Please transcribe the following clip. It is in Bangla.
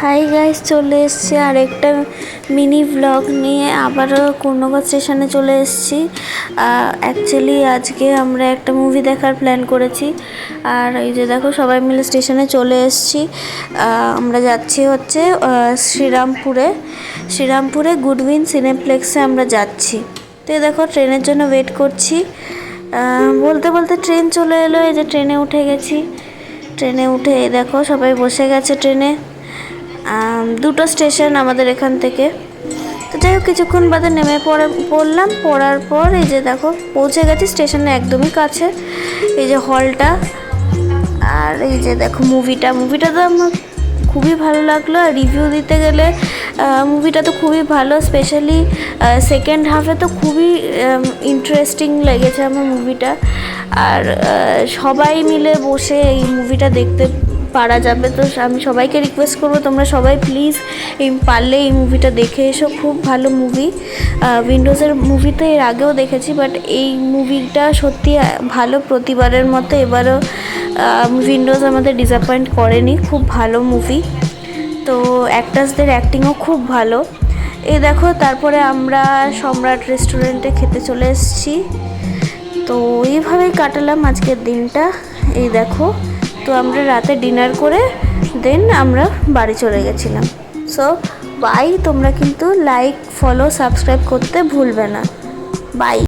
হাই গাইস, চলে এসছি আর একটা মিনি ব্লগ নিয়ে আবারও কোন্নগর স্টেশনে চলে এসছি। অ্যাকচুয়ালি আজকে আমরা একটা মুভি দেখার প্ল্যান করেছি। আর এই যে দেখো সবাই মিলে স্টেশনে চলে এসছি। আমরা যাচ্ছি হচ্ছে শ্রীরামপুরে গুডউইন সিনেপ্লেক্সে আমরা যাচ্ছি। তো দেখো ট্রেনের জন্য ওয়েট করছি। বলতে বলতে ট্রেন চলে এলো। এই যে ট্রেনে উঠে গেছি। ট্রেনে উঠে দেখো সবাই বসে গেছে ট্রেনে। দুটো স্টেশন আমাদের এখান থেকে। তো যাই হোক কিছুক্ষণ বাদে নেমে পড়লাম। পড়ার পর এই যে দেখো পৌঁছে গেছি স্টেশনে একদমই কাছে। এই যে হলটা, আর এই যে দেখো মুভিটা তো আমার খুবই ভালো লাগলো। আর রিভিউ দিতে গেলে মুভিটা তো খুবই ভালো, স্পেশালি সেকেন্ড হাফে তো খুবই ইন্টারেস্টিং লেগেছে আমার মুভিটা। আর সবাই মিলে বসে এই মুভিটা দেখতে পারা যাবে। তো আমি সবাইকে রিকোয়েস্ট করবো তোমরা সবাই প্লিজ পারলে এই মুভিটা দেখে এসো। খুব ভালো মুভি। উইন্ডোজের মুভি তো এর আগেও দেখেছি, বাট এই মুভিটা সত্যি ভালো। প্রতিবারের মতো এবারও উইন্ডোজ আমাদের ডিসঅ্যাপয়েন্ট করেনি। খুব ভালো মুভি। তো অ্যাক্টার্সদের অ্যাক্টিংও খুব ভালো। এই দেখো তারপরে আমরা সম্রাট রেস্টুরেন্টে খেতে চলে এসেছি। তো এইভাবেই কাটালাম আজকের দিনটা। এই দেখো, তো আমরা রাতে ডিনার করে দেন আমরা বাড়ি চলে গেছিলাম। So bye. তোমরা কিন্তু লাইক, ফলো, সাবস্ক্রাইব করতে ভুলবে না। বাই।